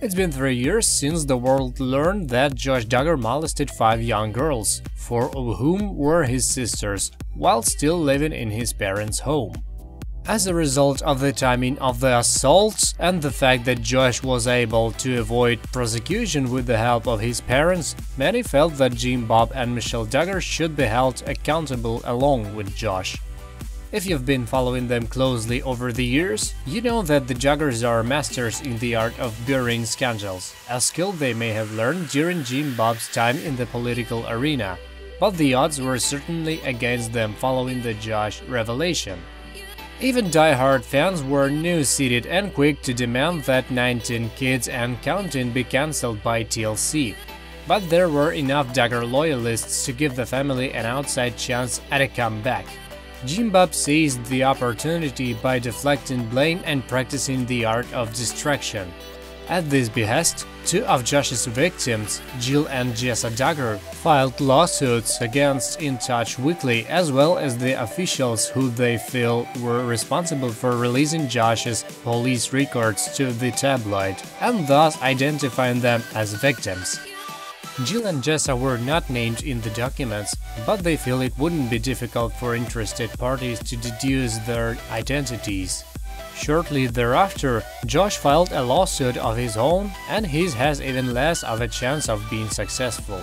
It's been 3 years since the world learned that Josh Duggar molested 5 young girls, 4 of whom were his sisters, while still living in his parents' home. As a result of the timing of the assaults and the fact that Josh was able to avoid prosecution with the help of his parents, many felt that Jim Bob and Michelle Duggar should be held accountable along with Josh. If you've been following them closely over the years, you know that the Duggars are masters in the art of burying scandals, a skill they may have learned during Jim Bob's time in the political arena, but the odds were certainly against them following the Josh revelation. Even diehard fans were nauseated and quick to demand that 19 Kids and Counting be cancelled by TLC. But there were enough Duggar loyalists to give the family an outside chance at a comeback. Jim Bob seized the opportunity by deflecting blame and practicing the art of distraction. At this behest, 2 of Josh's victims, Jill and Jessa Duggar, filed lawsuits against In Touch Weekly as well as the officials who they feel were responsible for releasing Josh's police records to the tabloid, and thus identifying them as victims. Jill and Jessa were not named in the documents, but they feel it wouldn't be difficult for interested parties to deduce their identities. Shortly thereafter, Josh filed a lawsuit of his own, and his has even less of a chance of being successful.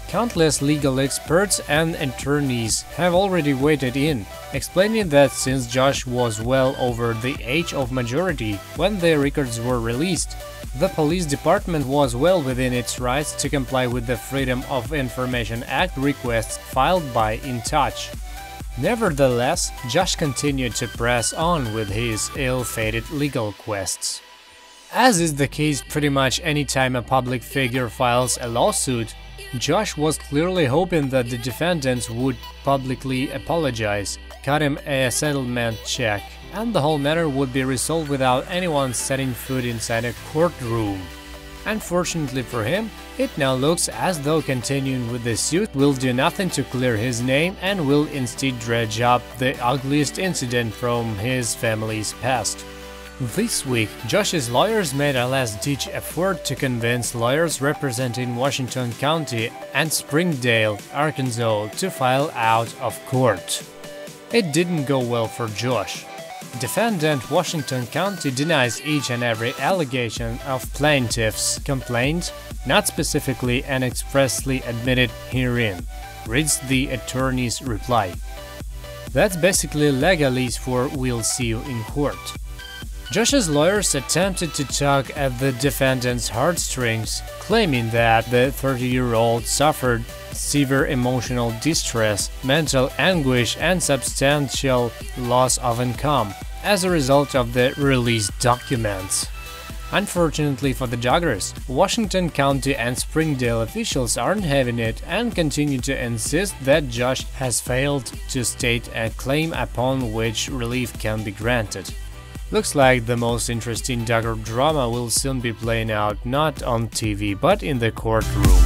Countless legal experts and attorneys have already weighed in, explaining that since Josh was well over the age of majority when the records were released, the police department was well within its rights to comply with the Freedom of Information Act requests filed by In Touch. Nevertheless, Josh continued to press on with his ill-fated legal quests. As is the case pretty much any time a public figure files a lawsuit, Josh was clearly hoping that the defendants would publicly apologize, cut him a settlement check, and the whole matter would be resolved without anyone setting foot inside a courtroom. Unfortunately for him, it now looks as though continuing with the suit will do nothing to clear his name and will instead dredge up the ugliest incident from his family's past. This week, Josh's lawyers made a last-ditch effort to convince lawyers representing Washington County and Springdale, Arkansas, to file out of court. It didn't go well for Josh. Defendant Washington County denies each and every allegation of plaintiff's complaint, not specifically and expressly admitted herein, reads the attorney's reply. That's basically legalese for "we'll see you in court." Josh's lawyers attempted to tug at the defendant's heartstrings, claiming that the 30-year-old suffered severe emotional distress, mental anguish, and substantial loss of income as a result of the released documents. Unfortunately for the Duggars, Washington County and Springdale officials aren't having it and continue to insist that Josh has failed to state a claim upon which relief can be granted. Looks like the most interesting Duggar drama will soon be playing out not on TV but in the courtroom.